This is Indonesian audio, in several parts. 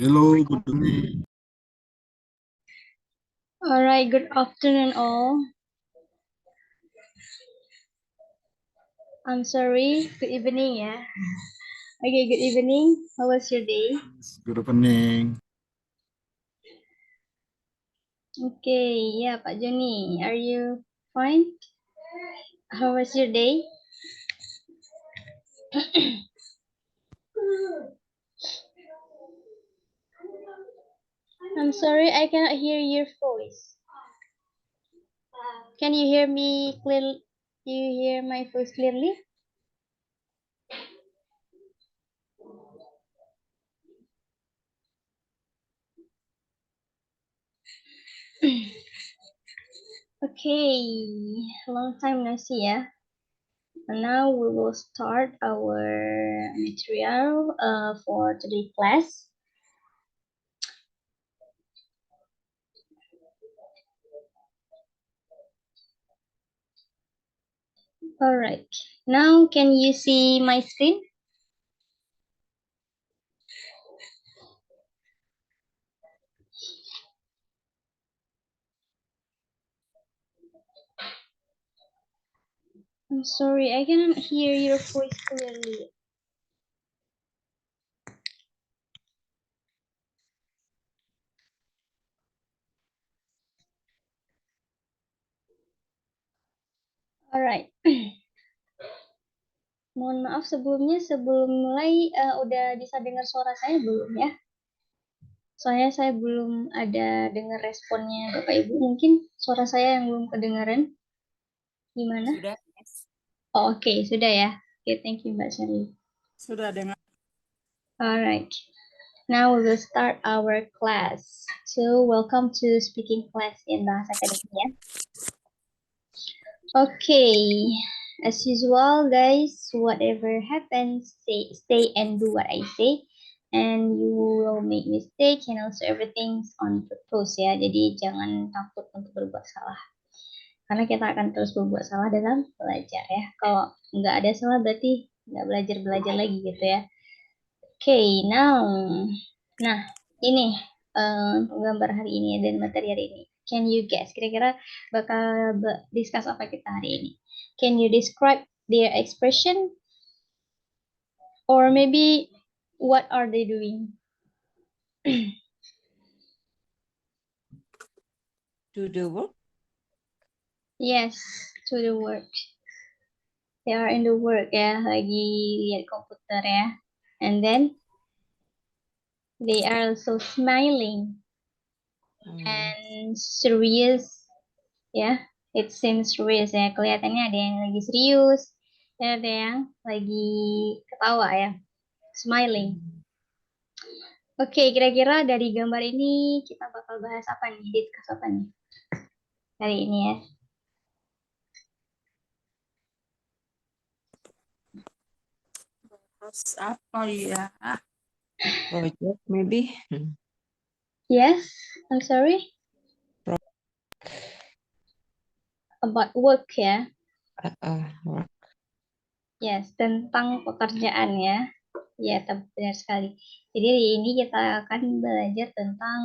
Hello, good evening. All right, good afternoon all. I'm sorry, good evening ya. Okay, good evening. How was your day? Good evening. Okay, yeah, Pak Joni, are you fine? How was your day? I'm sorry, I cannot hear your voice. Can you hear me clearly? You hear my voice clearly? Okay, long time no see ya. And now we will start our material for today's class. All right, now can you see my screen? I'm sorry, I cannot hear your voice clearly. Alright. Mohon maaf sebelumnya, sebelum mulai udah bisa dengar suara saya belum ya? Soalnya saya belum ada dengar responnya Bapak Ibu. Mungkin suara saya yang belum kedengaran. Gimana? Sudah, yes. Oh, oke, sudah ya. Oke, thank you Mbak Shirley. Sudah dengar. Alright. Now we will start our class. So, welcome to speaking class in Bahasa Akademia. Okay, as usual, guys, whatever happens, stay and do what I say, and you will make mistake, and also everything's on purpose ya. Jadi jangan takut untuk berbuat salah, karena kita akan terus berbuat salah dalam belajar ya. Kalau nggak ada salah berarti nggak belajar lagi gitu ya. Okay, now, nah ini gambar hari ini dan materi hari ini. Can you guess? Kira-kira bakal discuss apa kita hari ini? Can you describe their expression? Or maybe what are they doing? Do the work. Yes, to the work. They are in the work ya, lagi lihat komputer ya. And then they are also smiling and serious ya. It seems serious ya. Kelihatannya ada yang lagi serius, dan ada yang lagi ketawa ya. Smiling. Oke, kira-kira dari gambar ini kita bakal bahas apa nih? Discuss apa nih? Hari ini ya. Bahas apa ya? Project maybe. Yes, I'm sorry. About work ya. Work. Yes, tentang pekerjaan ya. Ya, benar sekali. Jadi hari ini kita akan belajar tentang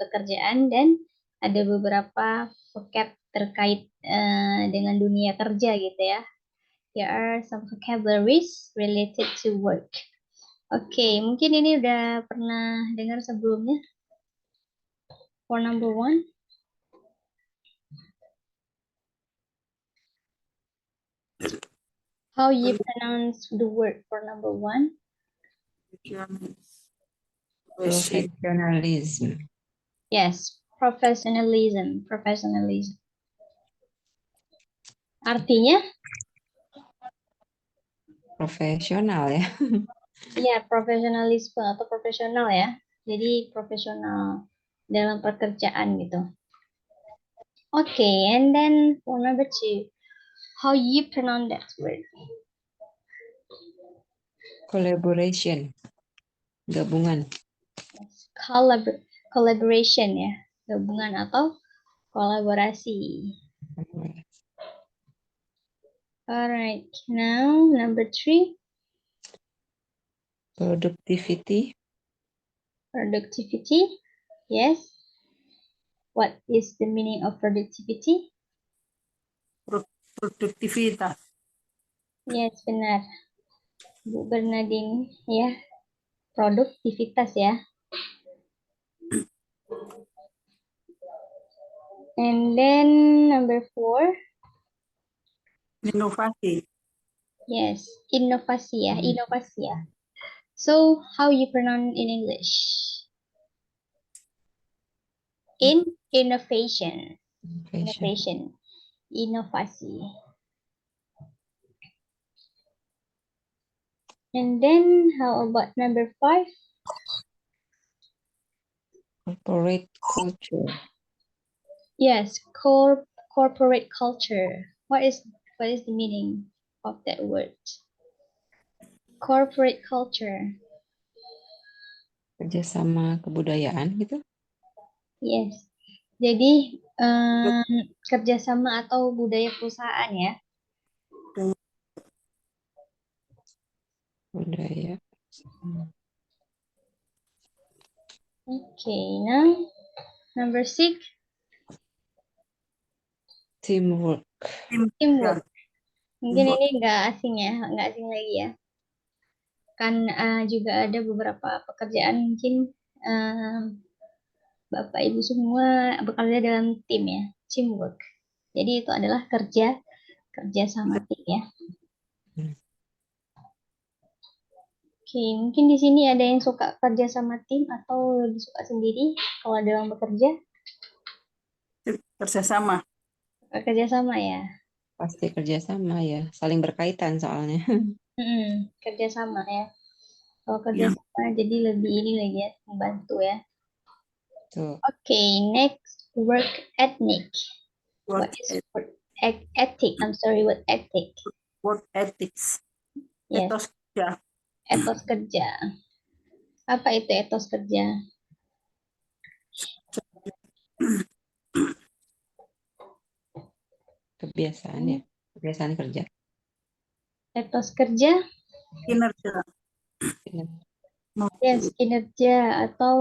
pekerjaan dan ada beberapa vocab terkait dengan dunia kerja gitu ya. There are some vocabularies related to work. Oke, mungkin ini udah pernah dengar sebelumnya. For number one. How you pronounce the word for number one? Professionalism. Yes, professionalism. Professionalism. Artinya? Profesional ya. Ya, profesionalisme atau profesional ya. Jadi profesional dalam pekerjaan gitu. Okay, and then for number two, how you pronounce that word? Collaboration. Gabungan. Yes, collaboration ya, gabungan atau kolaborasi. Alright, now number three. Productivity. Productivity. Yes. What is the meaning of productivity? Produktivitas. Yes, benar. Bu Bernadine, ya. Produktivitas ya. And then number 4. Inovasi. Yes, inovasi ya, inovasi ya. So, how you pronounce in English? Innovation. Innovation. Inovasi. And then how about number 5? Corporate culture. Yes, corporate culture. What is the meaning of that word? Corporate culture. Kerjasama kebudayaan gitu. Yes. Jadi kerjasama atau budaya perusahaan ya. Budaya. Okay, now number 6. Teamwork. Teamwork. Mungkin ini nggak asing ya, nggak asing lagi ya. Kan juga ada beberapa pekerjaan mungkin Bapak Ibu semua bekerja dalam tim ya, teamwork. Jadi itu adalah kerja sama tim ya. Oke, mungkin di sini ada yang suka kerja sama tim atau lebih suka sendiri kalau dalam bekerja? Kerjasama. Kerja sama ya. Pasti kerjasama ya, saling berkaitan soalnya. Kerja sama ya. Kalau kerja sama jadi lebih ini lagi ya, membantu ya. Tuh. Okay, next, work ethic. What is work ethic? I'm sorry, what ethic? Work ethics. Yes. Etos kerja. Etos kerja. Apa itu etos kerja? Kebiasaan ya, kebiasaan kerja. Etos kerja? Kinerja. Yes, kinerja atau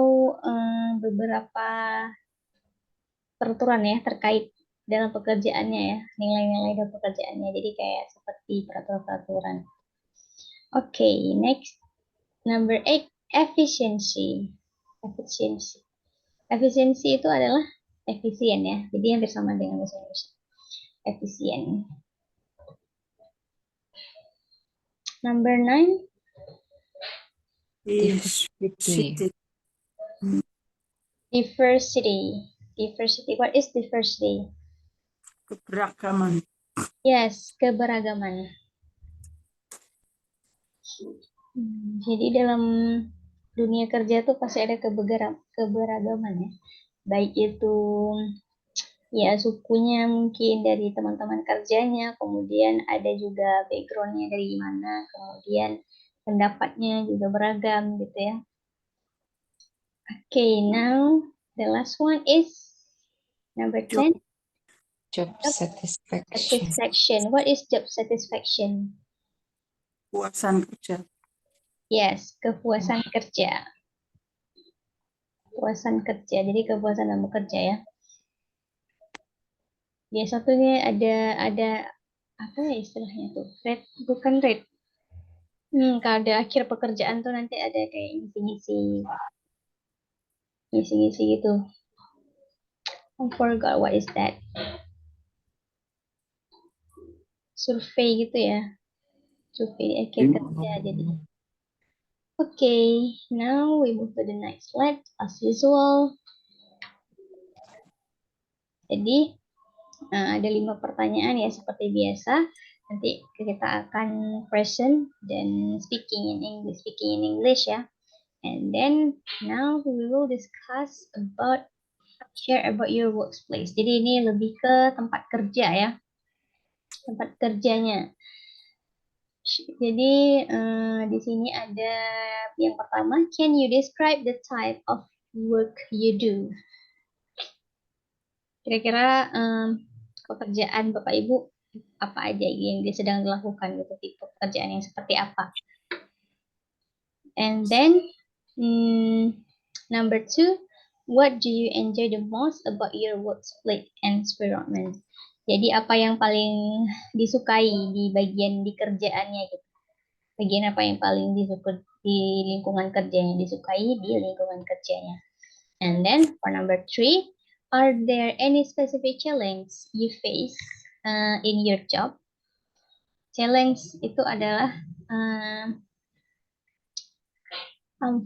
beberapa peraturan ya terkait dalam pekerjaannya ya, nilai-nilai dalam pekerjaannya. Jadi kayak seperti peraturan-peraturan. Okay, next, number 8, efficiency. Efisiensi itu adalah efisien ya. Jadi hampir sama dengan bahasa Indonesia. Efisien. Number 9. Diversity. Diversity. What is diversity? Keberagaman. Yes, keberagaman. Jadi dalam dunia kerja tuh pasti ada keberagaman ya. Baik itu ya sukunya mungkin dari teman-teman kerjanya, kemudian ada juga backgroundnya dari mana, kemudian pendapatnya juga beragam gitu ya. Okay, now the last one is number 10. Job satisfaction. What is job satisfaction? Kepuasan kerja. Yes, kepuasan kerja. Kepuasan kerja. Jadi kepuasan dalam bekerja ya. Dia satunya ada apa ya istilahnya tuh? Rate, bukan rate. Kalau ada akhir pekerjaan tuh nanti ada kayak ngisi-ngisi gitu. I forgot what is that. Survei gitu ya. Survei di akhir kerja jadi. Okay, now we move to the next slide as usual. Jadi ada 5 pertanyaan ya seperti biasa. Nanti kita akan present dan speaking in English ya. And then now we will discuss share about your workplace. Jadi ini lebih ke tempat kerja ya. Tempat kerjanya. Jadi di sini ada yang pertama, can you describe the type of work you do? Kira-kira pekerjaan Bapak Ibu apa aja yang dia sedang dilakukan gitu, tipe pekerjaan yang seperti apa? And then Number 2, what do you enjoy the most about your workplace environment? Jadi apa yang paling disukai di bagian di kerjaannya gitu. Bagian apa yang paling disukai di lingkungan kerja yang disukai di lingkungan kerjanya. And then for number 3, are there any specific challenge you face in your job? Challenge itu adalah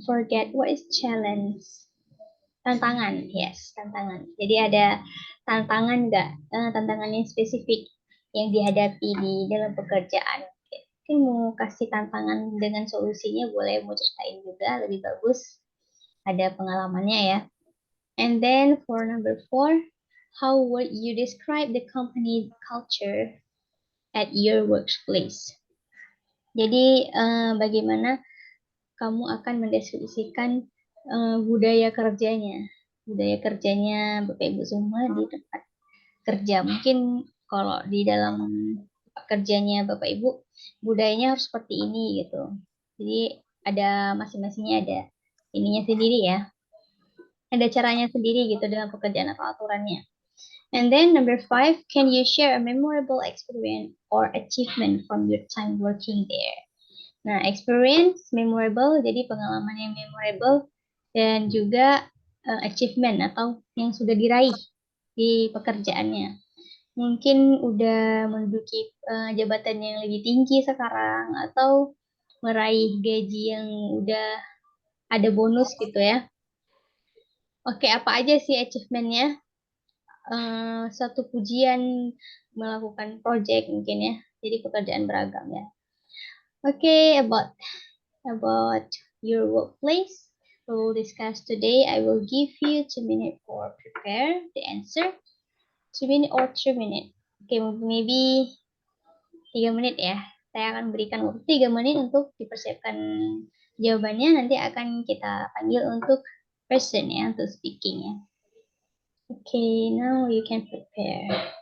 forget what is challenge. Tantangan, yes, tantangan. Jadi ada tantangan nggak? Tantangan yang spesifik yang dihadapi di dalam pekerjaan. Mungkin mau kasih tantangan dengan solusinya, boleh mau ceritain juga, lebih bagus. Ada pengalamannya ya. And then for number 4, how would you describe the company culture at your workplace? Jadi bagaimana kamu akan mendeskripsikan budaya kerjanya Bapak Ibu semua di tempat kerja. Mungkin kalau di dalam tempat kerjanya Bapak Ibu budayanya harus seperti ini gitu. Jadi ada masing-masingnya ada ininya sendiri ya. Ada caranya sendiri gitu dalam pekerjaan atau aturannya. And then number 5, can you share a memorable experience or achievement from your time working there? Nah, experience memorable, jadi pengalaman yang memorable, dan juga achievement atau yang sudah diraih di pekerjaannya. Mungkin udah menduduki jabatan yang lebih tinggi sekarang, atau meraih gaji yang udah ada bonus gitu ya. Oke, apa aja sih achievementnya? Satu pujian melakukan project mungkin ya. Jadi pekerjaan beragam ya. Okay, about your workplace we'll discuss today. I will give you 2 minutes for prepare the answer. 2 minutes or 3 minutes. Okay, maybe 3 menit ya. Saya akan berikan waktu 3 menit untuk dipersiapkan jawabannya. Nanti akan kita panggil untuk person ya, untuk speaking ya. Okay, now you can prepare.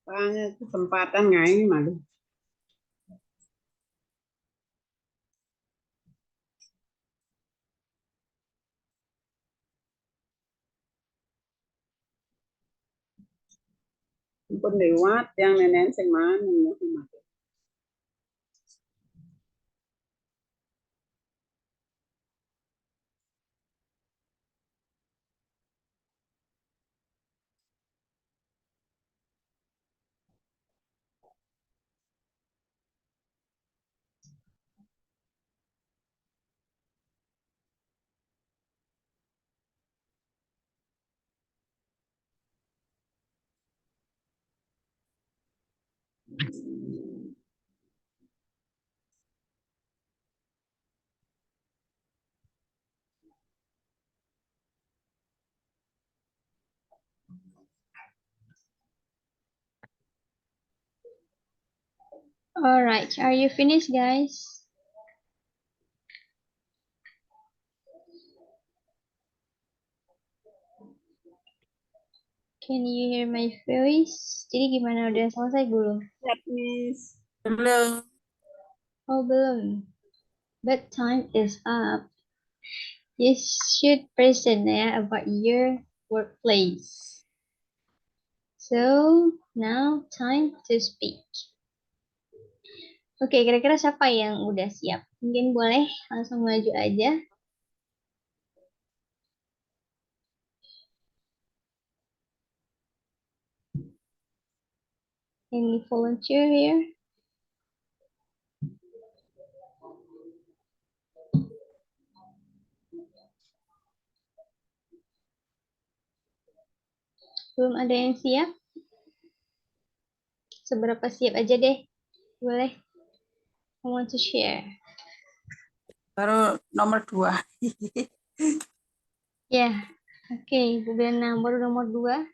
Kesempatan nggak ini malu. Pun lewat yang nenek sing mana. All right, are you finished, guys? Can you hear my voice? Jadi gimana, udah selesai belum? Lihat, Miss. Belum. Oh, belum. But time is up. You should present ya about your workplace. So, now time to speak. Oke, kira-kira siapa yang udah siap? Mungkin boleh langsung maju aja. Any volunteer here? Belum ada yang siap? Seberapa siap aja deh. Boleh. I want to share. Baru nomor 2. Ya, oke. Bu Bena baru nomor 2.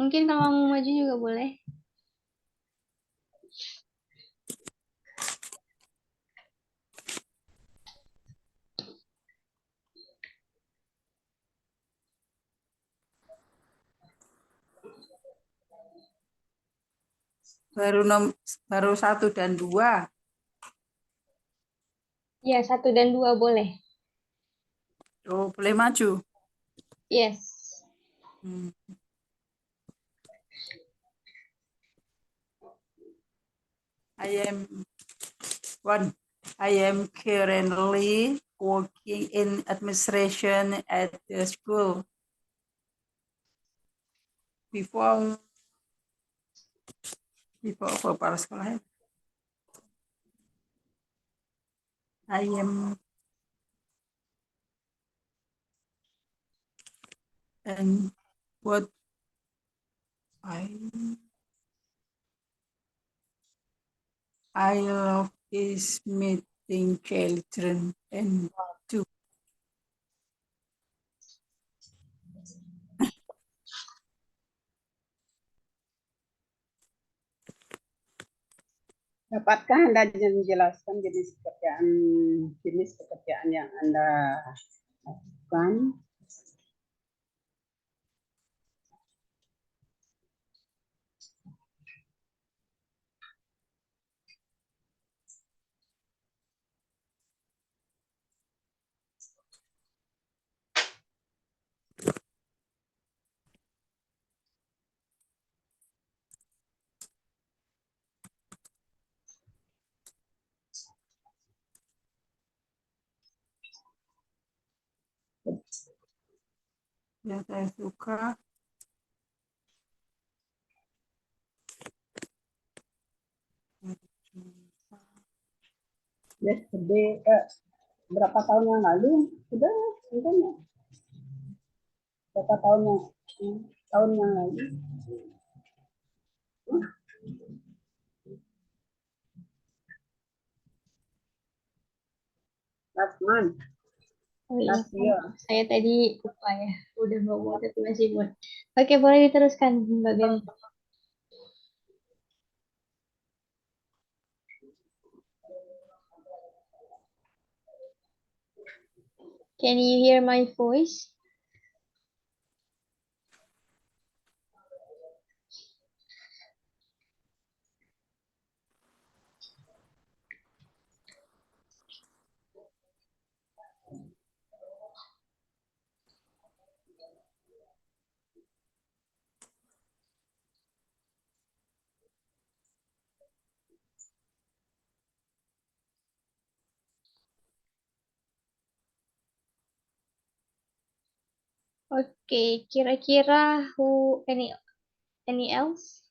Mungkin kalau mau maju juga boleh. Baru 1 dan 2. Ya, 1 dan 2 boleh. Oh, boleh maju. Yes. Hmm. I am currently working in administration at the school. Before kepala sekolah. I am and what I love is meeting children and to Dapatkah Anda menjelaskan jenis pekerjaan yang Anda lakukan? ya saya suka Yesterday, berapa tahun yang lalu? Sudah ya. Berapa tahun yang lalu? Last month. Oh iya, Last year. saya tadi lupa ya. Udah mau tapi masih buat. Oke, boleh diteruskan, Mbak Ben. Can you hear my voice? Oke, kira-kira any else?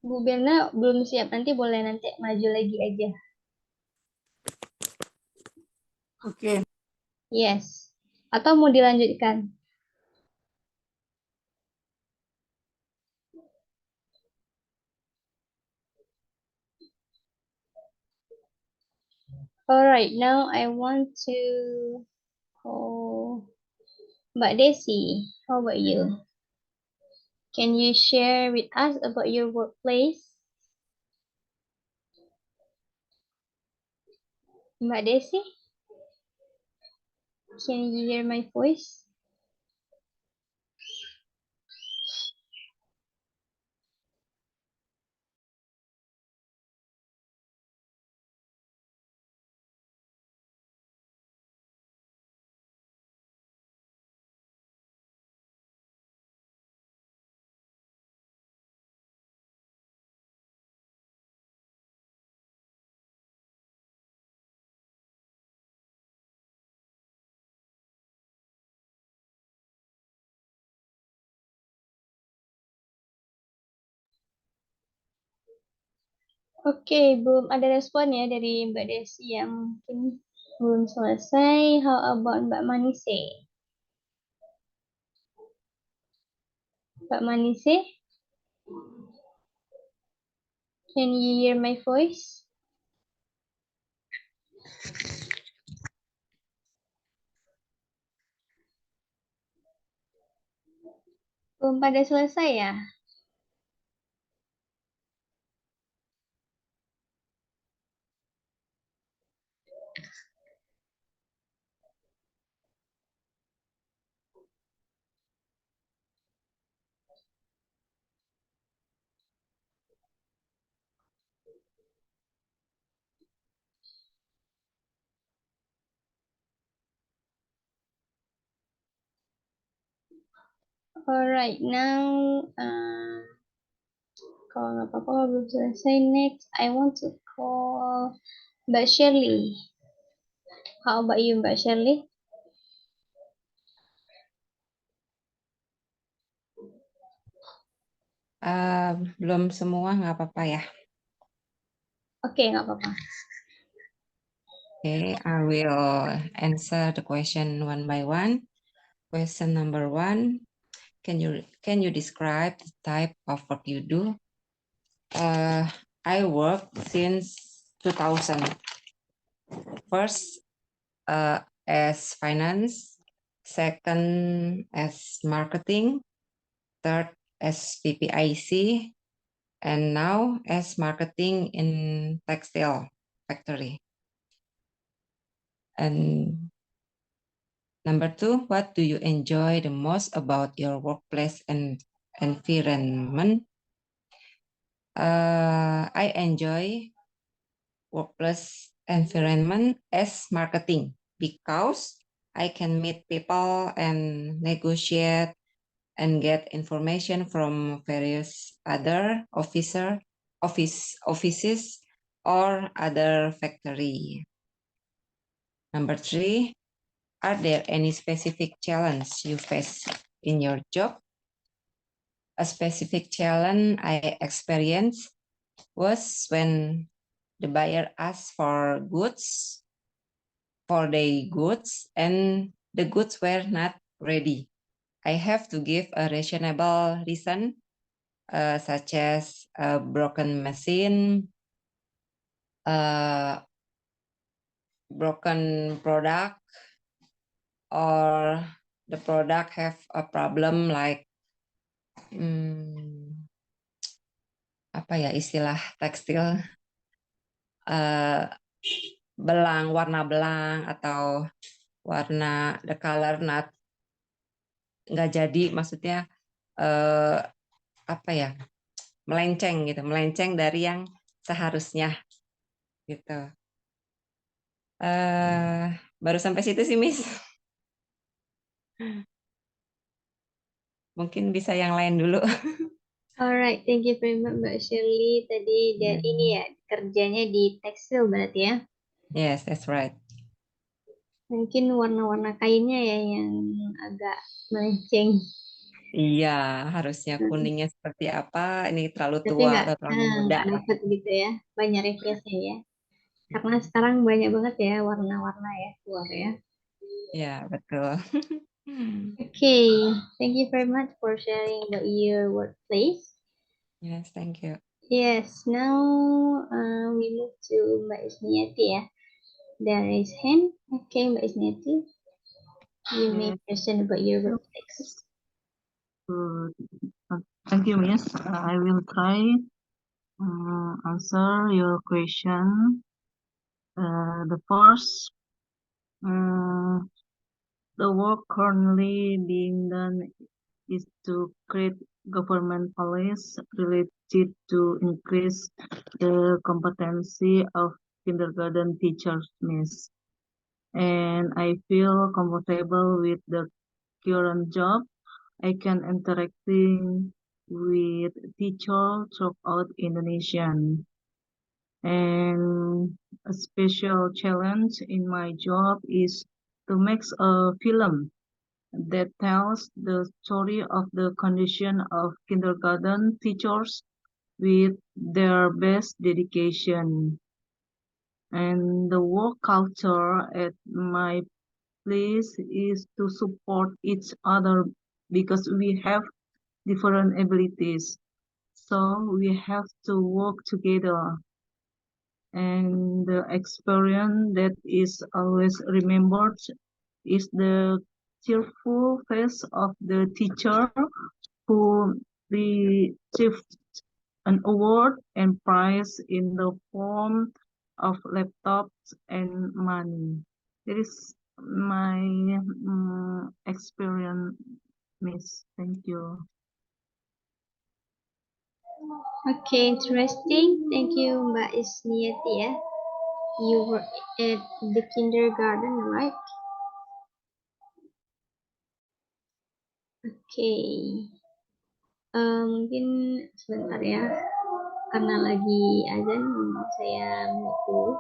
Bu Berna belum siap, nanti boleh nanti maju lagi aja. Oke. Yes. Atau mau dilanjutkan? Alright, now I want to call Mbak Desi. How about you? Can you share with us about your workplace? Mbak Desi? Can you hear my voice? Oke, belum ada respon ya dari Mbak Desi yang mungkin belum selesai. How about Mbak Manise? Mbak Manise? Can you hear my voice? Belum pada selesai ya? Alright, now kalau nggak apa-apa kalau belum selesai, next I want to call Mbak Shirley. How about you, Mbak Shirley? Belum semua, nggak apa-apa ya. Oke, nggak apa-apa. Okay, I will answer the question one by one. Question number one, can you describe the type of work you do? I work since 2000. First, as finance, second as marketing, third as PPIC, and now as marketing in textile factory. And number two, what do you enjoy the most about your workplace and environment? I enjoy workplace environment as marketing because I can meet people and negotiate and get information from various other offices or other factory. Number three, are there any specific challenge you face in your job? A specific challenge I experienced was when the buyer asked for goods, and the goods were not ready. I have to give a reasonable reason, such as a broken machine, broken product, or the product have a problem like apa ya istilah tekstil, warna belang atau warna the color not nggak jadi, maksudnya apa ya, melenceng dari yang seharusnya gitu. Baru sampai situ sih, Miss. Mungkin bisa yang lain dulu. Alright, thank you very much Mbak Shirley. Tadi dia ini ya kerjanya di tekstil berarti ya. Yes, that's right. Mungkin warna-warna kainnya ya yang agak melenceng. Iya, harusnya kuningnya seperti apa? Ini terlalu Tapi tua atau terlalu muda. nggak dapet gitu ya. Banyak referensinya ya. Karena sekarang banyak banget ya warna-warna ya keluar ya. Ya, betul. Okay, thank you very much for sharing about your workplace. Yes, thank you. Yes, now we move to Mbak Isniati ya. There is hand. Okay, Mbak Isniati, you may Yes. present about your workplace. Good. Thank you, Miss. I will try answer your question. The first, the work currently being done is to create government policies related to increase the competency of kindergarten teachers, Miss. And I feel comfortable with the current job. I can interacting with teachers throughout Indonesia. And a special challenge in my job is to make a film that tells the story of the condition of kindergarten teachers with their best dedication. And the work culture at my place is to support each other because we have different abilities. So we have to work together. And the experience that is always remembered is the cheerful face of the teacher who received an award and prize in the form of laptops and money. That is my experience, Miss. Thank you. Okay, interesting. Thank you, Mbak Isniati ya. You work at the kindergarten, right? Okay. Mungkin sebentar ya. Karena lagi azan, saya mute dulu.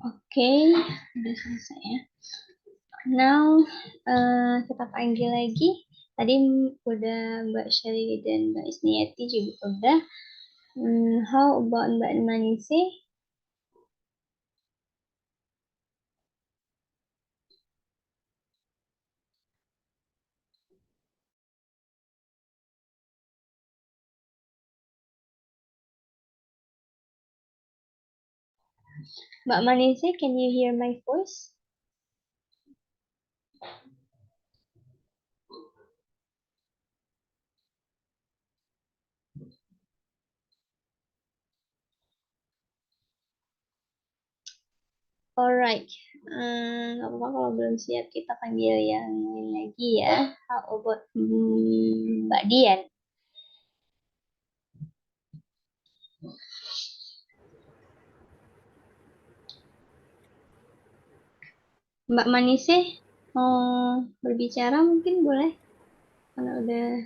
Oke, udah selesai ya. Now, kita panggil lagi. Tadi udah Mbak Shelly dan Mbak Isniati juga udah. How about Mbak Manise? Mbak Manise, can you hear my voice? Alright, nggak apa-apa kalau belum siap kita panggil yang lain lagi ya. How about Mbak Dian? Mbak Manise mau berbicara mungkin boleh? Kalau udah,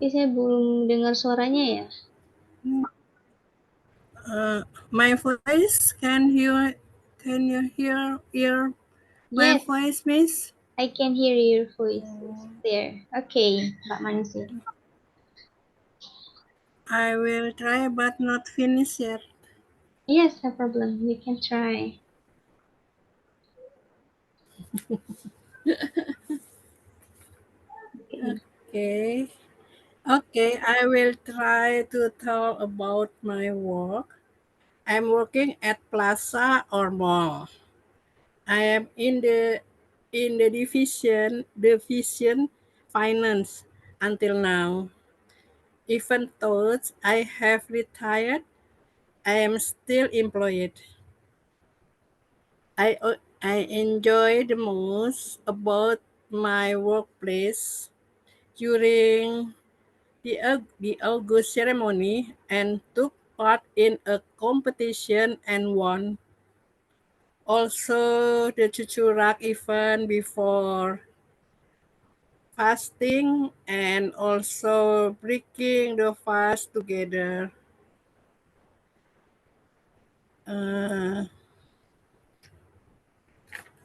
tapi saya belum dengar suaranya ya. My voice, can you hear my Yes, voice, Miss? I can hear your voice there. Okay, Mbak Manise. I will try but not finish yet. Yes, no problem. You can try. Okay. Okay, I will try to talk about my work. I'm working at Plaza or mall. I am in the division finance until now. Even though I have retired, I am still employed. I enjoy the most about my workplace during the August ceremony and took part in a competition and won. Also, the Cucurak event before fasting and also breaking the fast together.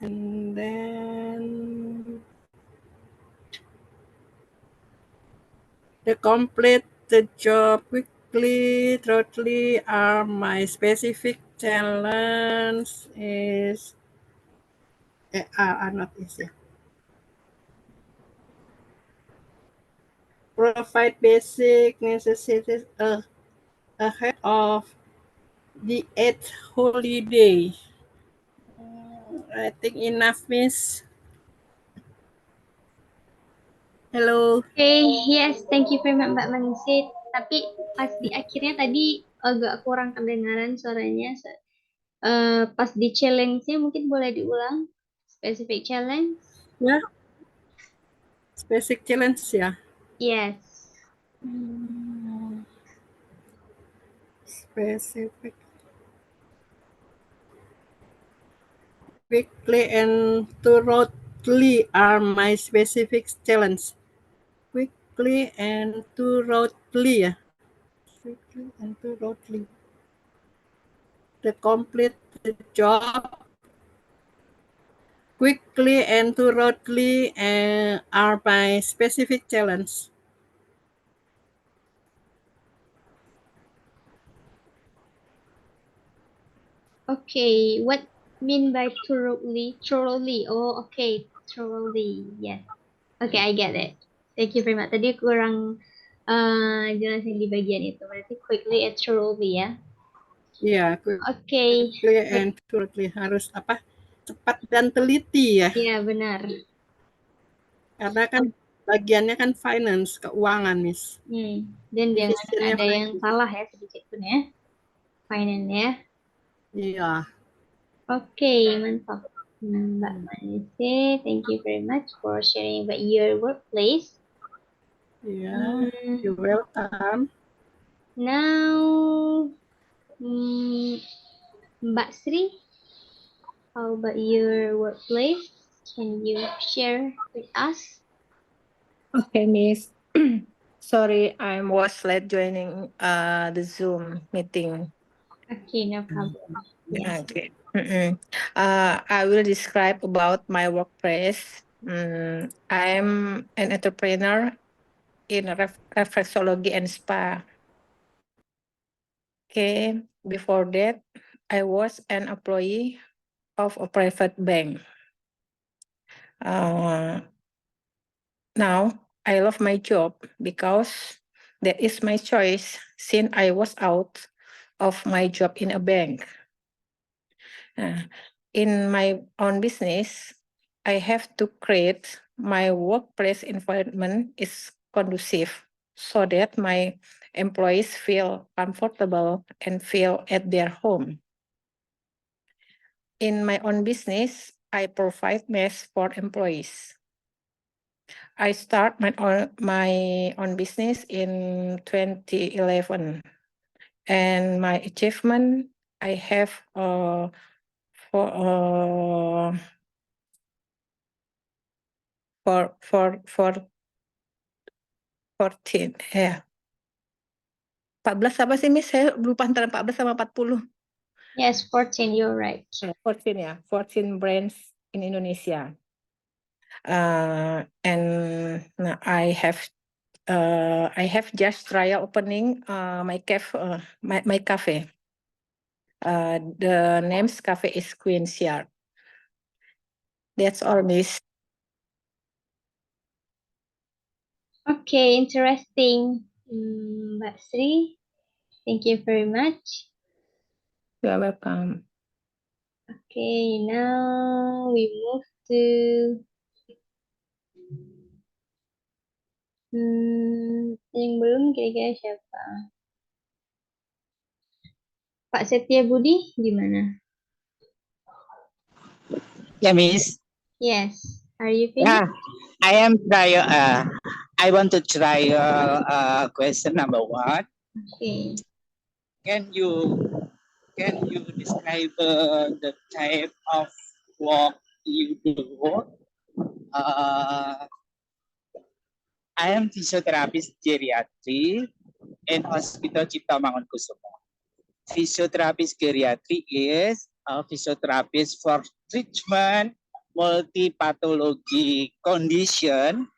And then the complete the job quickly, thoroughly are my specific challenge is are not easy. Provide basic necessities ahead of the 8th holiday. I think enough, Miss. Hello. Okay, yes, thank you very much Mbak Manise. Tapi pas di akhirnya tadi agak kurang kedengaran suaranya. Pas di challenge-nya mungkin boleh diulang. Specific challenge. Ya. Basic challenge ya. Yes. Specific. Quickly and thoroughly are my specific challenge. Quickly and thoroughly ya. Quickly and thoroughly. To complete the job quickly and thoroughly are my specific challenge. Okay, what mean by thoroughly? Thoroughly. Oh, okay, thoroughly. Yes. Okay, I get it. Thank you very much. Tadi kurang jelasin di bagian itu. Berarti quickly and thoroughly ya. Iya, Oke. quickly and thoroughly harus apa? Cepat dan teliti ya. Iya, benar. Karena kan bagiannya kan finance, keuangan, Miss. Dan jangan Divisionnya ada yang salah ya sedikit pun ya. Finance ya. Iya. Oke, mantap. Mbak Manise, thank you very much for sharing about your workplace. Iya, you're welcome. Now, Mbak Sri, how about your workplace? Can you share with us? Okay, Miss. Sorry, I was late joining the Zoom meeting. Okay, no problem. Yes. Okay. I will describe about my workplace. I'm an entrepreneur in reflexology and spa. Okay. Before that, I was an employee of a private bank. Now I love my job because that is my choice since I was out of my job in a bank. In my own business, I have to create my workplace environment is conducive so that my employees feel comfortable and feel at their home. In my own business, I provide meals for employees. I start my own business in 2011, and my achievement I have for 14 ya. 14 apa sih Miss? Saya lupa antara 14 sama 40. Yes, 14, you're right. 14 ya, 14 brands in Indonesia. And I have just trial opening my cafe. The name's cafe is Queen's Yard. That's all, Miss. Okay, interesting. Mbak Sri, thank you very much. You're welcome. Okay, now we move to yang belum kira-kira siapa? Pak Setia Budi gimana? Yeah, Miss. Yes. Are you Yeah, finished? I am try. I want to try question number 1. Okay. Can you describe the type of work you do? I am physiotherapist geriatry in Hospital Cipta Mangunkusumo. Physiotherapist geriatry is a physiotherapist for treatment multipathology condition.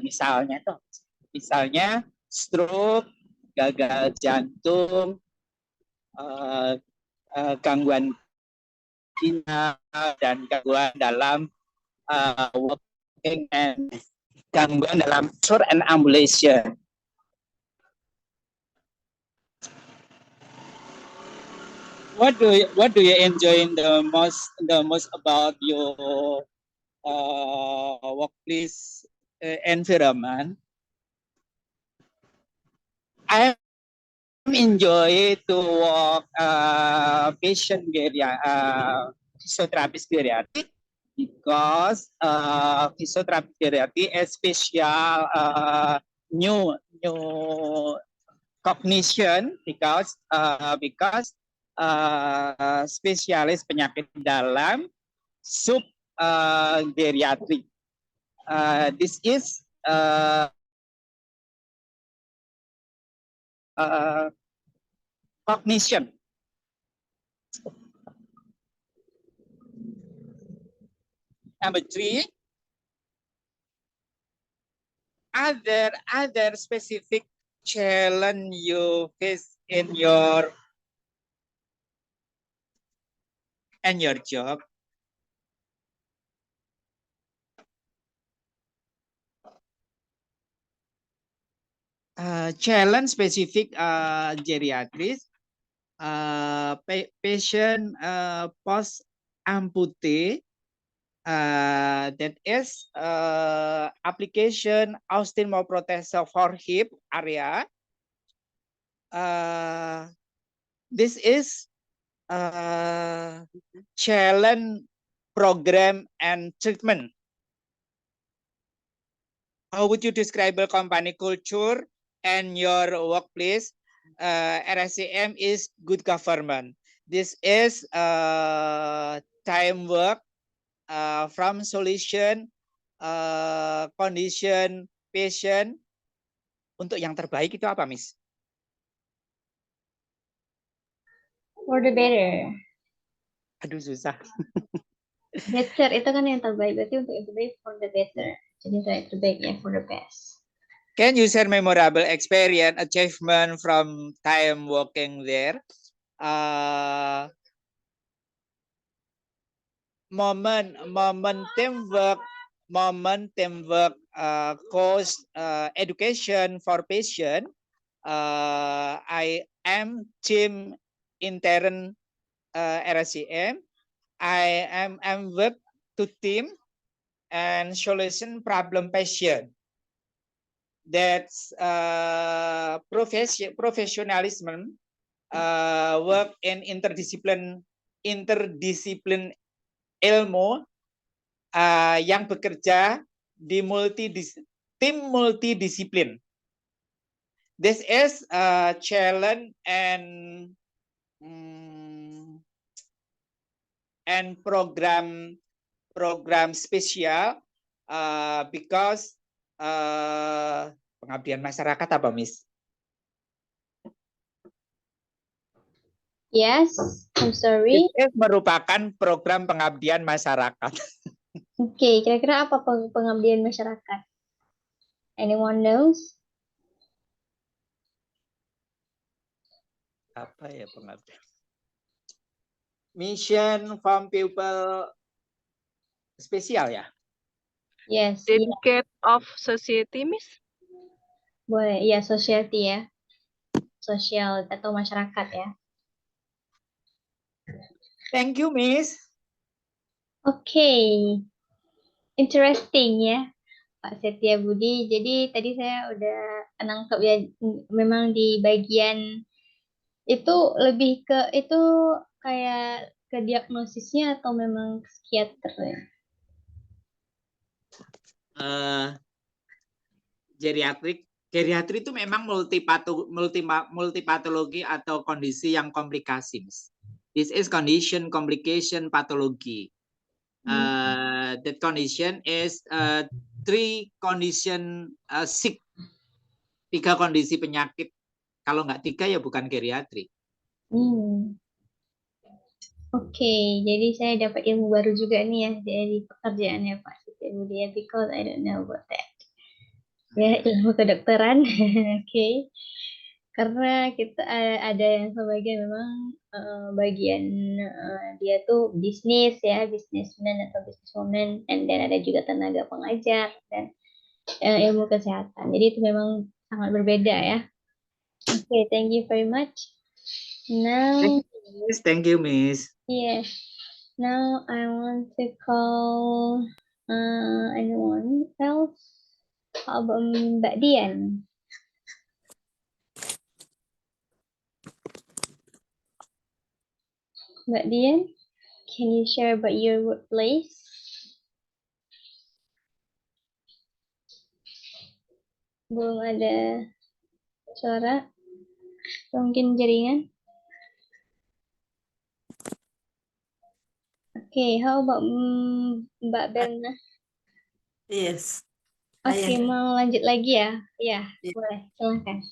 Misalnya stroke, gagal jantung, gangguan ginjal, dan gangguan dalam walking and gangguan dalam posture and ambulation. What do you enjoy the most about your workplace environment? I enjoy to work patient physiotherapist geriatric because physiotherapy geriatric is special new cognition because spesialis penyakit dalam sub geriatrik. This is cognition. Number 3, other specific challenge you face in your job. Challenge specific geriatrics, patient post amputee, that is application osteoprothesis for hip area. This is challenge program and treatment. How would you describe the company culture and your workplace? RSCM is good government. This is time work from solution condition patient. Untuk yang terbaik itu apa, Miss? For the better. Aduh, susah. Better itu kan yang terbaik. Berarti untuk yang terbaik for the better. Jadi untuk yang terbaik ya for the best. Can you share memorable experience, achievement from time working there? Moment teamwork, course education for patient. I am team intern RSCM. I am work to team and solution problem patient. That's professionalism. Work in interdiscipline ilmu yang bekerja di tim multidisiplin. This is a challenge and program spesial because pengabdian masyarakat apa, Miss? Yes, I'm sorry. This merupakan program pengabdian masyarakat. Oke, kira-kira apa pengabdian masyarakat? Anyone knows? Apa ya pengabdian? Mission from people spesial ya? Yes. Dedicate of society, Miss? Boleh, ya society ya. Sosial atau masyarakat ya. Thank you, Miss. Oke. Interesting ya, Pak Setia Budi. Jadi tadi saya udah nangkep ya, memang di bagian itu lebih ke itu kayak ke diagnosisnya atau memang psikiater ya? Geriatri itu memang multipatologi atau kondisi yang komplikasi. This is condition, complication, pathology. That condition is three condition sick. 3 kondisi penyakit. Kalau nggak 3 ya bukan geriatri. Oke, jadi saya dapat ilmu baru juga nih ya dari pekerjaannya Pak Setia Budi ya, because I don't know about that. Ya, ilmu kedokteran. Oke. Karena kita ada yang sebagian memang bagian dia tuh bisnis ya, businessman atau businesswoman, and then ada juga tenaga pengajar dan ilmu kesehatan. Jadi itu memang sangat berbeda ya. Oke, thank you very much. Now, Thank you, Miss. yes. Now I want to call anyone else. How about Mbak Dian? Mbak Dian, can you share about your workplace? Belum ada suara. Mungkin jaringan. Okay, how about Mbak Berna? Yes. Oke, mau lanjut lagi ya? Ya, boleh. Silahkan.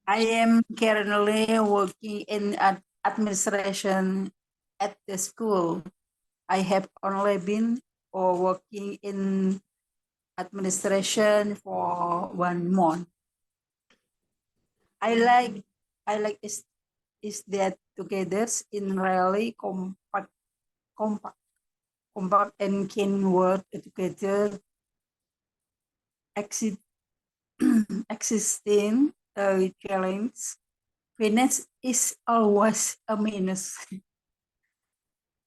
I am currently working in administration at the school. I have only been working in administration for 1 month. I like is that together in really compact and can work together existing challenge. Finance is always a minus.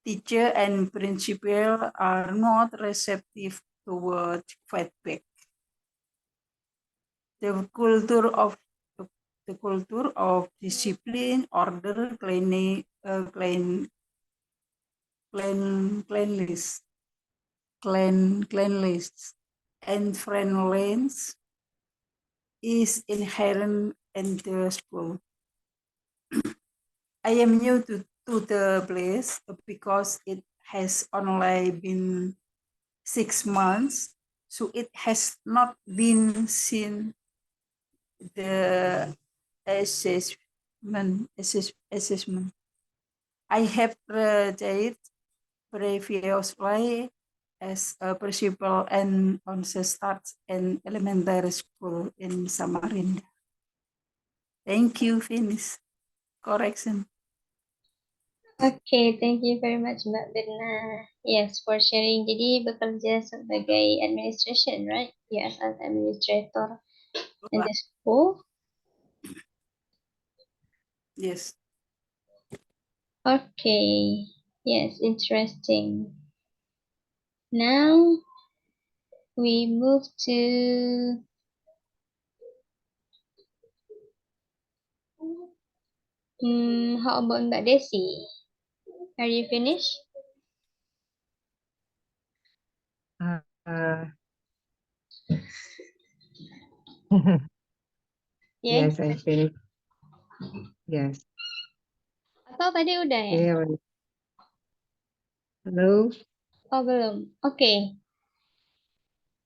Teacher and principal are not receptive toward feedback. The culture of discipline, order, cleanliness, and friendliness is inherent in the school. I am new to the place because it has only been 6 months, so it has not been seen the assessment assessment. I have graduated previously as a principal and on start in elementary school in Samarinda. Thank you, finish. Correction. Okay, thank you very much, Mbak Birna. Yes, for sharing. Jadi bekerja sebagai administration, right? Yes, as administrator in the school. Yes. Okay, yes, interesting. Now we move to how about Mbak Desi? Are you finished? Yeah. Yes, I finished. Yes. Atau tadi udah ya? Yeah. Hello. Oh, belum. Oke.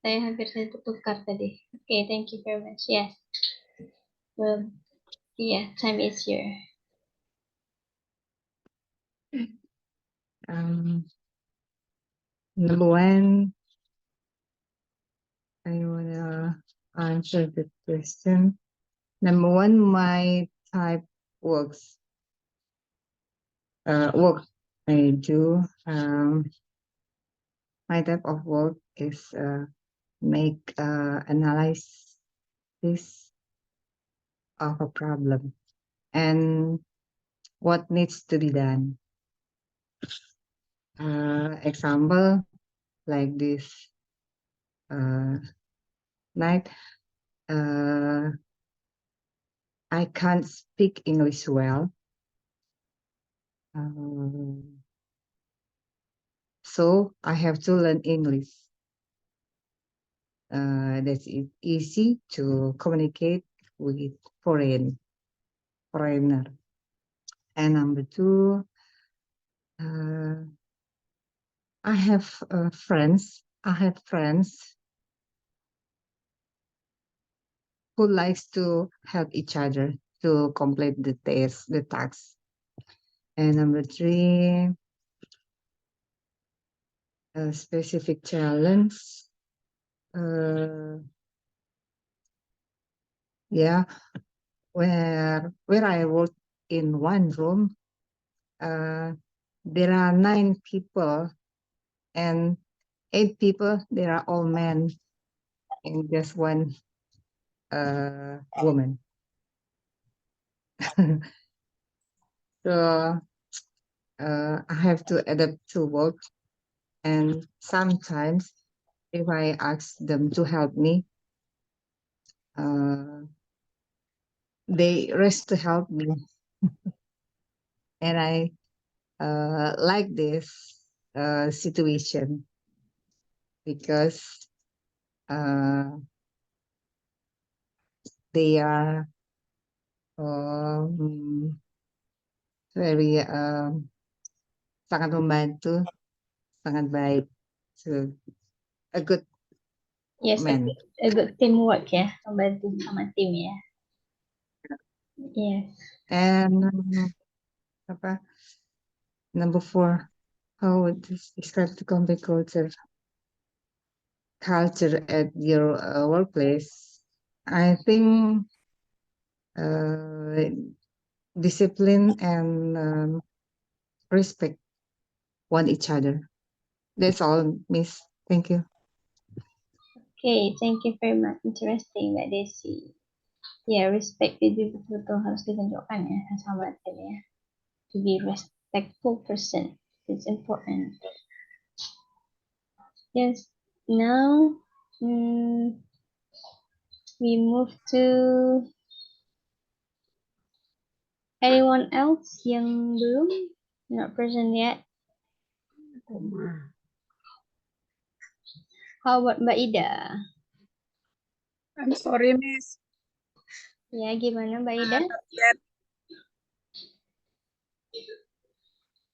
Saya hampir saja tukar tadi. Okay, thank you very much. Yes. Well, yeah, time is here. Number one, I wanna answer the question. Number one, my type works. Work I do. My type of work is make analysis of a problem and what needs to be done. Example like this night. I can't speak English well. So I have to learn English. That's easy to communicate with foreigner. And number two, I have friends. I have friends who likes to help each other to complete the tasks. And number three, a specific challenge. Yeah, where I work in one room, there are 9 people and 8 people, they are all men and just one woman. So I have to adapt to work, and sometimes if I ask them to help me, they rush to help me. And I like this situation because they are very sangat membantu, sangat baik. So a good Yes, man. a good teamwork ya, membantu sama tim ya. Yes. And number 4, how would you describe the company culture at your workplace? I think discipline and respect one each other. That's all, Miss. Thank you. Okay, thank you very much. Interesting, Mbak Desi. Ya, respect itu betul-betul harus ditunjukkan ya sama tim ya. To be respectful person, it's important. Yes. Now, we move to anyone else yang belum not present yet. How about Mbak Ida? I'm sorry, Miss. Ya, gimana Mbak Ida?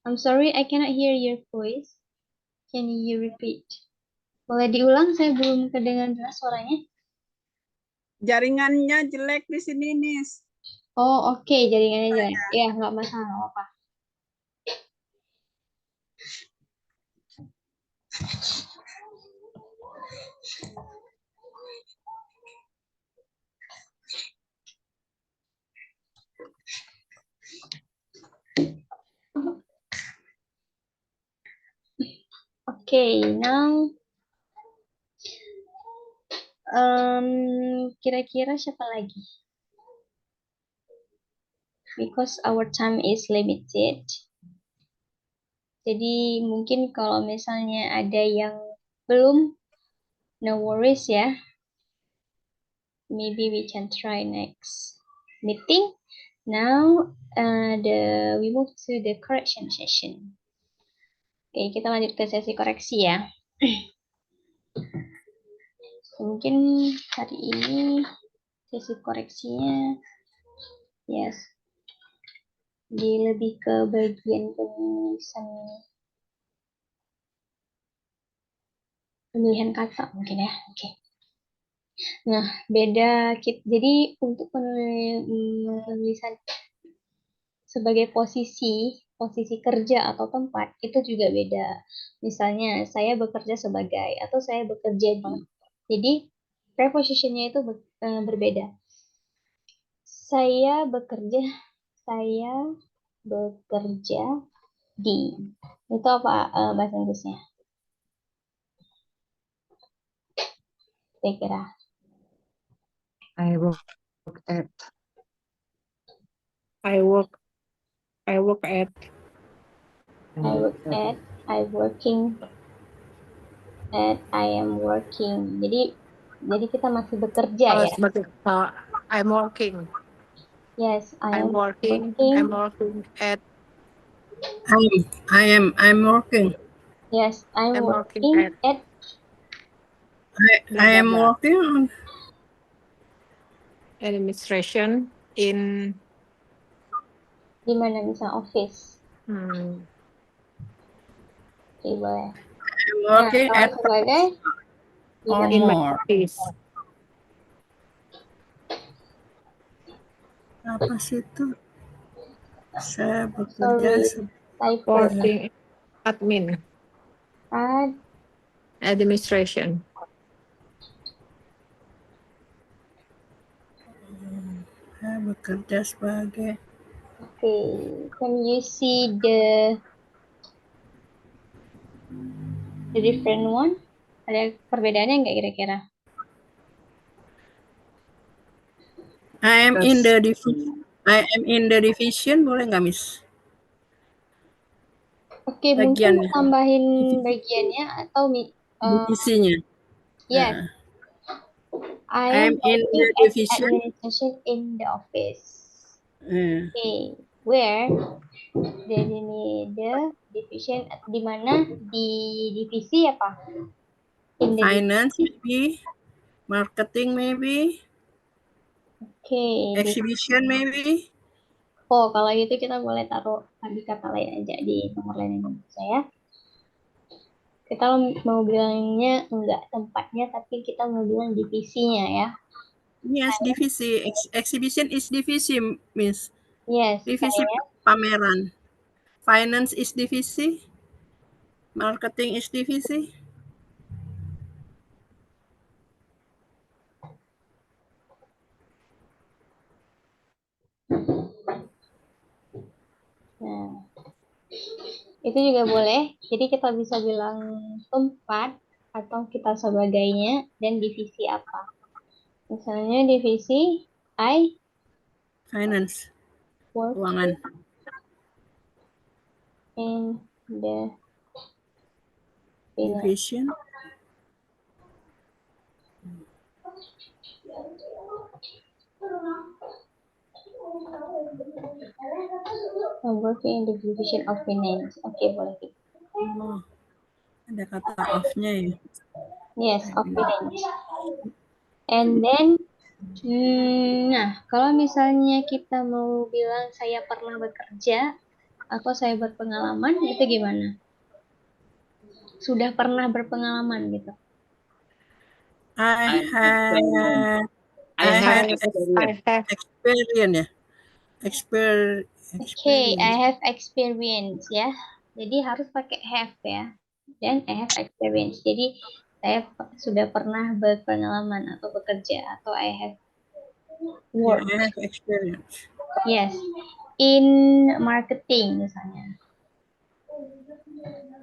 I'm sorry, I cannot hear your voice. Can you repeat? Boleh diulang, saya belum kedengaran jelas suaranya. Jaringannya jelek di sini, Miss. Oh, oke, jaringannya jelek. Ya, nggak masalah, nggak apa-apa. Oke, now kira-kira siapa lagi? Because our time is limited. Jadi mungkin kalau misalnya ada yang belum, no worries ya. Maybe we can try next meeting. Now we move to the correction session. Oke, kita lanjut ke sesi koreksi ya. Mungkin hari ini sesi koreksinya yes lebih ke bagian pemilihan kata mungkin ya. Oke. Nah, beda jadi untuk penulisan sebagai posisi kerja atau tempat itu juga beda. Misalnya saya bekerja sebagai atau saya bekerja di. Jadi prepositionnya itu berbeda. Saya bekerja di. Itu apa bahasa Inggrisnya? Saya kira. I work at. I work at. I am working. Jadi kita masih bekerja ya. I'm working. Yes, I'm working at. I'm working. Yes, I'm working at. I am working on Administration in. Di mana misalnya office. Oke, boleh. I'm working Nah, at sebagai or In my more. office. Apa sih itu? Saya bekerja Working admin. Administration. Saya bekerja sebagai. Okay, can you see the different one? Ada perbedaannya nggak kira-kira? I am in the division, boleh nggak, Miss? Oke, mungkin tambahin bagiannya atau divisinya. Yes. I am in the division administration in the office. Okay, where the division di mana di divisi apa? Finance maybe, marketing maybe. Okay. Exhibition maybe. Oh, kalau gitu kita boleh taruh di kata lain aja di nomor lain aja ya. Kita mau bilangnya enggak tempatnya, tapi kita mau bilang divisinya ya. Yes, divisi. Exhibition is divisi, Miss. Yes. Divisi pameran. Finance is divisi. Marketing is divisi. Nah, itu juga boleh. Jadi kita bisa bilang tempat atau kita sebagainya dan divisi apa. Misalnya divisi Finance. Keuangan. In the division. I'm working in the division of finance. Oke, boleh. Oh, ada kata of-nya ya? Yes, of finance. And then, nah, kalau misalnya kita mau bilang saya pernah bekerja atau saya berpengalaman, itu gimana? Sudah pernah berpengalaman gitu. I have experience ya. Okay, I have experience ya. Jadi harus pakai have ya. Dan I have experience. Jadi saya sudah pernah berpengalaman atau bekerja atau I have work. I have experience. Yes. In marketing misalnya.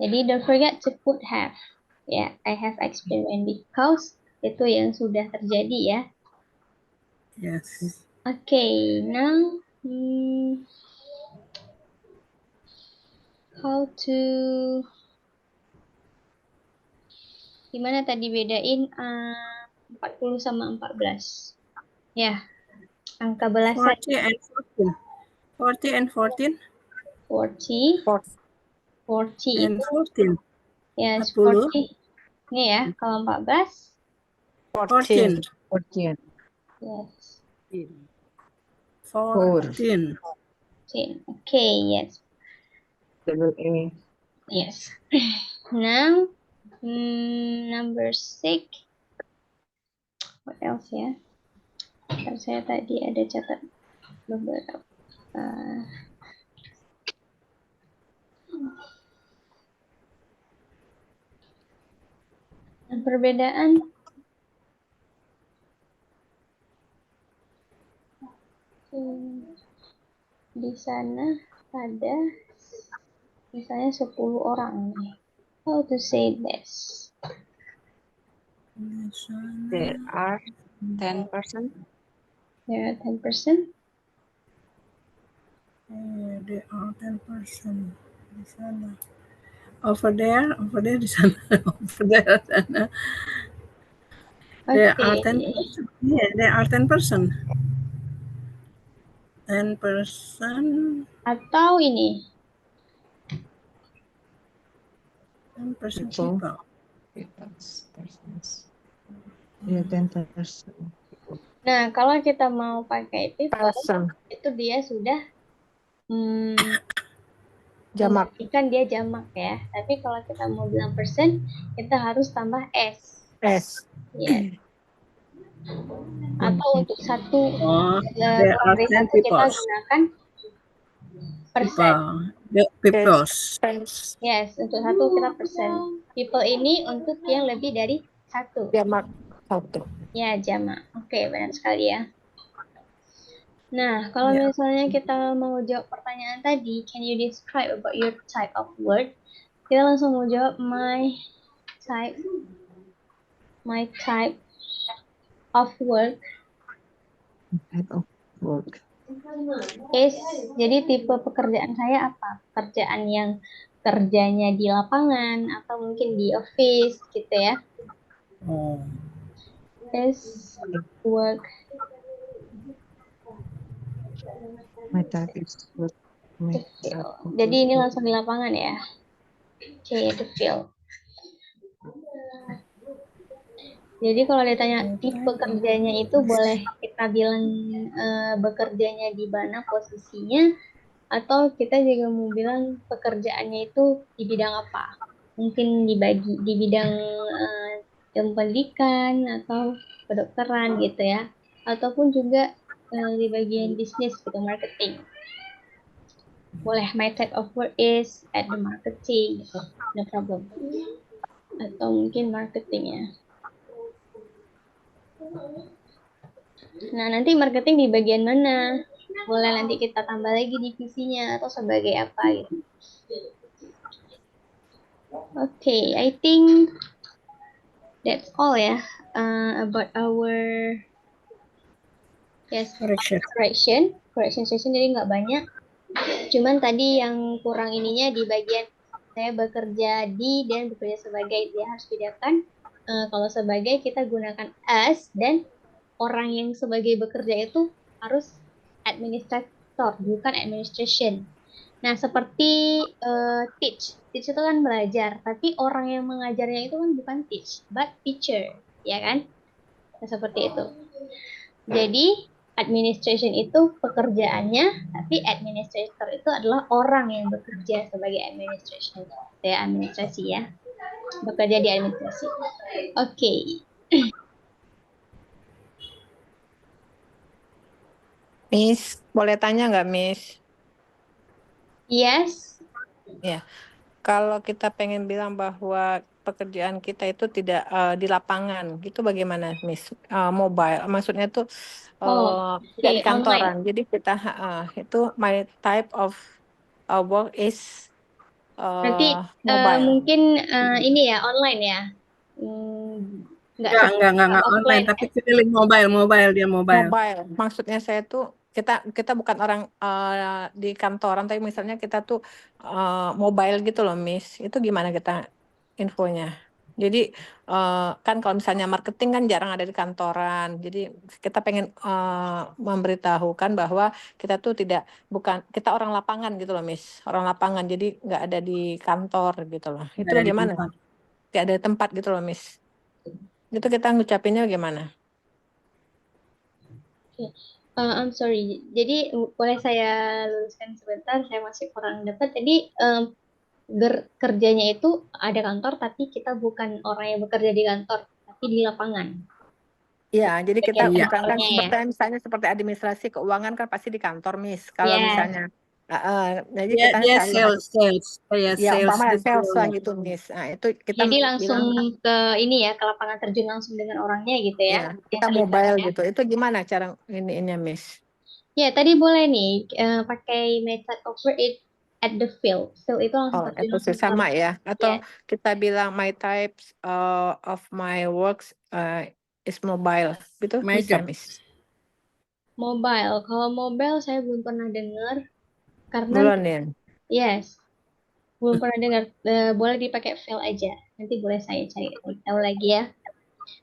Jadi don't forget to put have. Ya, I have experience because itu yang sudah terjadi ya. Yes. Okay, now how to gimana tadi bedain 40 sama 14? Ya, angka belasan. 40 and 14. 40 and 14. 40. 40 And itu 14. ya 40. 40. Ini ya, kalau 14 14. 14. yes. 14. 14. Okay, yes. Double A. Yes. Now number 6. What else ya? Kan saya tadi ada catat beberapa. Perbedaan di sana ada misalnya 10 orang nih. How to say this? There are 10%. There are 10%. There are 10% di sana. Over there di sana. Over there, sana. There are 10%. Yeah, there are 10%. 10%. Atau ini 10% People. people. Yeah, 10%. Nah, kalau kita mau pakai people, Person. itu dia sudah Jamak. ikan dia jamak ya. Tapi kalau kita mau bilang persen, kita harus tambah S. S. Ya. Atau untuk satu There are 10 kita people. gunakan persen. People. Yes, untuk satu kita persen. People ini untuk yang lebih dari satu. Jamak satu. Ya, jamak. Oke, benar sekali ya. Nah, kalau misalnya kita mau jawab pertanyaan tadi, can you describe about your type of word? Kita langsung mau jawab my type of work is, jadi tipe pekerjaan saya apa? Pekerjaan yang kerjanya di lapangan atau mungkin di office gitu ya. Is work. My type is work. Jadi ini langsung di lapangan ya. Oke, the field. Jadi kalau ditanya tipe kerjanya itu boleh kita bilang bekerjanya di mana posisinya, atau kita juga mau bilang pekerjaannya itu di bidang apa. Mungkin dibagi di bidang ilmu pendidikan atau kedokteran gitu ya. Ataupun juga di bagian bisnis gitu, marketing. Boleh, my type of work is at the marketing gitu. No problem. Atau mungkin marketing ya. Nah, nanti marketing di bagian mana? Boleh nanti kita tambah lagi divisinya atau sebagai apa gitu. Okay, I think that's all ya about our correction session. Jadi nggak banyak. Cuman tadi yang kurang ininya di bagian saya bekerja di dan bekerja sebagai, dia harus bedakan. Kalau sebagai kita gunakan as, dan orang yang sebagai bekerja itu harus administrator, bukan administration. Nah, seperti teach itu kan belajar, tapi orang yang mengajarnya itu kan bukan teach, but teacher, ya kan? Nah, seperti itu. Jadi, administration itu pekerjaannya, tapi administrator itu adalah orang yang bekerja sebagai administration, ya, administrasi ya. Bekerja di administrasi. Oke. Miss, boleh tanya nggak, Miss? Yes. Ya, kalau kita pengen bilang bahwa pekerjaan kita itu tidak di lapangan, gitu bagaimana, Miss? Mobile, maksudnya tuh tidak di Okay, online. kantoran. Jadi kita itu my type of work is Berarti mobile. mungkin ini ya online ya. Nggak Enggak online, offline. tapi keliling mobile dia mobile. Mobile, maksudnya saya tuh kita bukan orang di kantoran, tapi misalnya kita tuh mobile gitu loh, Miss. Itu gimana kita infonya? Jadi kan kalau misalnya marketing kan jarang ada di kantoran. Jadi kita pengen memberitahukan bahwa kita tuh kita orang lapangan gitu loh, Miss. Orang lapangan, jadi nggak ada di kantor gitu loh. Itu Nggak ada di gimana? tempat. Nggak ada tempat gitu loh, Miss. Itu kita ngucapinnya gimana? I'm sorry. Jadi boleh saya luruskan sebentar? Saya masih kurang dapat. Jadi kerjanya itu ada kantor, tapi kita bukan orang yang bekerja di kantor, tapi di lapangan. Iya, jadi kita Bagian bukan kan kantornya ya. misalnya seperti administrasi keuangan kan pasti di kantor, Miss. Kalau Yes. misalnya, jadi Dia kita dia cari sales kayak ya sales umpamanya gitu. sales lah gitu, Miss. Nah, itu kita Jadi langsung bilang ke ini ya, ke lapangan terjun langsung dengan orangnya gitu ya. ya kita Yang terlibat mobile ya. gitu. Itu gimana cara ininya, Miss? Ya, tadi boleh nih pakai method of work it at the field. Field itu langsung Oh, terjun itu langsung ke sama ya. Atau Yes. kita bilang my types of my works is mobile. Gitu My bisa, job. Miss. Mobile. Kalau mobile saya belum pernah dengar karena Belum ya. yes. Belum pernah dengar. Boleh dipakai field aja. Nanti boleh saya cari tahu lagi ya.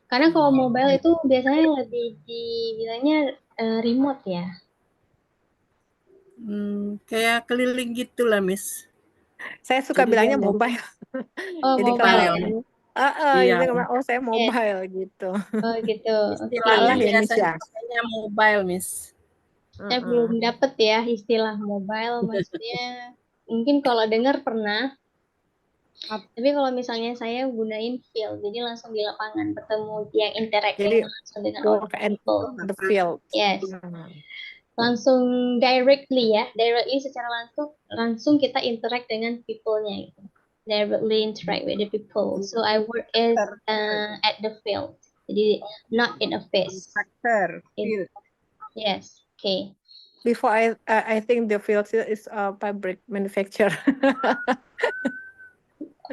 Karena kalau mobile itu biasanya lebih dibilangnya remote ya. Kayak keliling gitulah, Miss. Saya suka Jadi bilangnya dia mobile. Oh, Jadi mobile kalau ya. Iya. jadi saya mobile gitu. Oh, gitu. Istilahnya Salah ya, Miss biasanya ya. pakainya mobile, Miss. Saya belum dapet ya istilah mobile, maksudnya mungkin kalau dengar pernah, tapi kalau misalnya saya gunain field, jadi langsung di lapangan ketemu yang interacting Jadi langsung dengan walk orang and people. the field. Yes, langsung directly secara langsung kita interact dengan people-nya gitu. Directly interact with the people. So I work at the field, jadi not in office. Yes, okay. Before I think the field is a fabric manufacturer.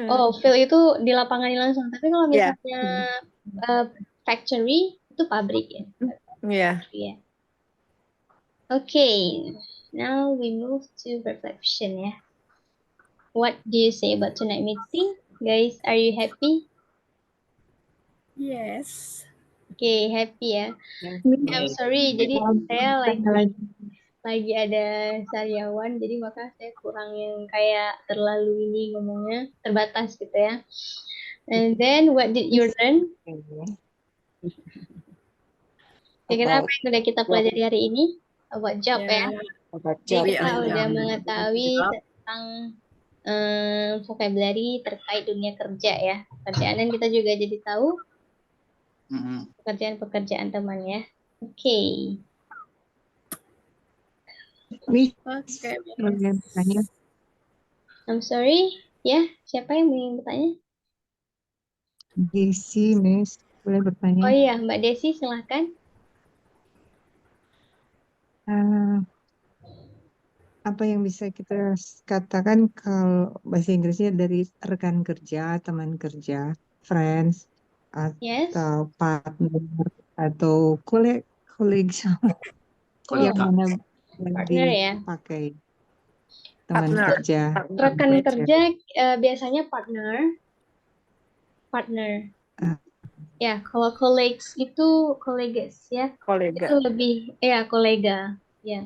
Oh, field itu di lapangan langsung. Tapi kalau misalnya factory itu pabrik ya. Yeah. Yeah. Okay, now we move to reflection ya. What do you say about tonight meeting, guys? Are you happy? Yes. Okay, happy ya. I'm sorry, jadi saya lagi ada sariawan, jadi maka saya kurang yang kayak terlalu ini ngomongnya, terbatas gitu ya. And then what did you learn? Kira-kira apa yang udah kita pelajari hari ini? About job ya. Jadi kita udah mengetahui tentang vocabulary terkait dunia kerja ya. Pekerjaan, dan kita juga jadi tahu pekerjaan-pekerjaan teman ya. Oke. Miss, Okay. I'm sorry. Ya, siapa yang ingin bertanya? Desi, Miss, boleh bertanya? Oh iya, Mbak Desi, silahkan. Apa yang bisa kita katakan kalau bahasa Inggrisnya dari rekan kerja, teman kerja, friends, Yes. atau partner, atau colleagues, yang mana Partner ya. dipakai teman kerja. Rekan kerja biasanya partner. Ya, kalau colleagues itu colleagues ya. Kolega. Itu lebih kolega ya.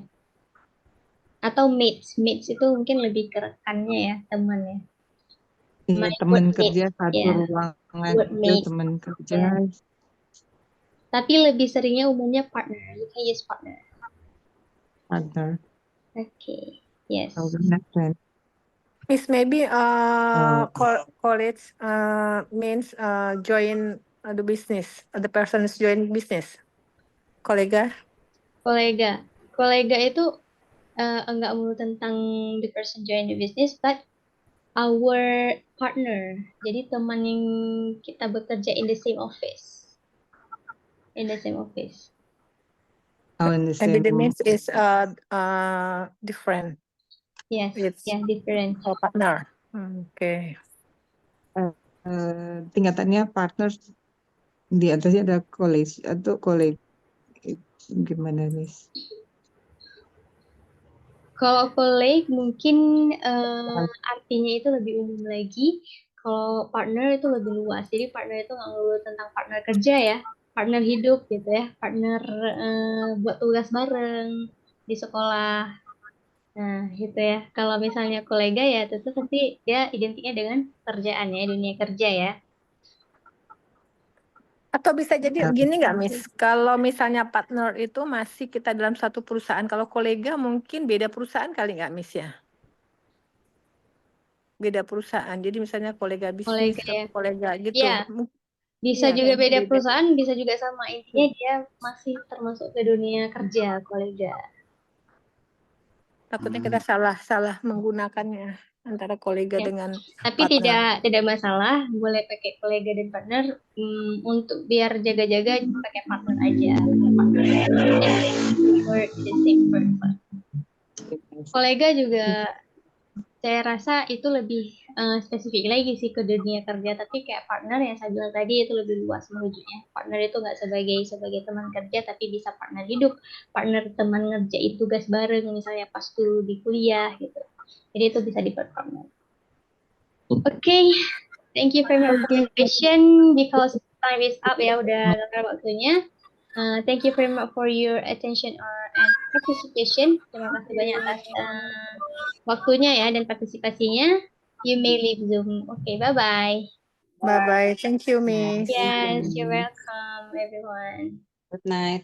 Atau mates itu mungkin lebih ke rekannya ya, teman ya. Iya, teman kerja satu ruangan itu teman kerja. Tapi lebih seringnya umumnya partner. You can use partner. Partner. Okay. Yes. Miss, maybe college means join the business. The person is join business. Kolega. kolega itu enggak melulu tentang the person join the business, but our partner. Jadi teman yang kita bekerja in the same office. In the same office. Oh, in the And same the means is different. Yes, It's yeah, different. our partner. Okay. tingkatannya partner, di atasnya ada college atau kolega. Gimana, Miss? Kalau colleague mungkin artinya itu lebih umum lagi. Kalau partner itu lebih luas. Jadi partner itu nggak melulu tentang partner kerja ya, partner hidup gitu ya, partner buat tugas bareng di sekolah. Nah, gitu ya. Kalau misalnya kolega ya tentu pasti dia identiknya dengan kerjaan ya, dunia kerja ya. Atau bisa jadi gini nggak, Miss? Kalau misalnya partner itu masih kita dalam satu perusahaan, kalau kolega mungkin beda perusahaan kali nggak, Miss ya? Beda perusahaan. Jadi misalnya kolega bisnis, Kolega ya. kolega gitu. Ya, bisa Iya, juga beda beda. perusahaan, bisa juga sama. Intinya dia masih termasuk ke dunia kerja, kolega. Takutnya kita salah menggunakannya antara kolega Ya. dengan Tapi partner. tidak masalah, boleh pakai kolega dan partner untuk biar jaga-jaga pakai partner aja. Work the same person. Kolega juga saya rasa itu lebih spesifik lagi sih ke dunia kerja, tapi kayak partner yang saya bilang tadi itu lebih luas merujuknya. Partner itu nggak sebagai teman kerja, tapi bisa partner hidup, partner teman ngerjain tugas bareng, misalnya pas dulu di kuliah gitu. Jadi itu bisa diperpartner. Okay, thank you very much for your question. Because time is up ya, udah lama waktunya. Thank you very much for your attention and participation. Terima kasih banyak atas waktunya ya dan partisipasinya. You may leave Zoom. Okay, bye-bye. Bye-bye. Thank you, Miss. Yes, you're welcome, everyone. Good night.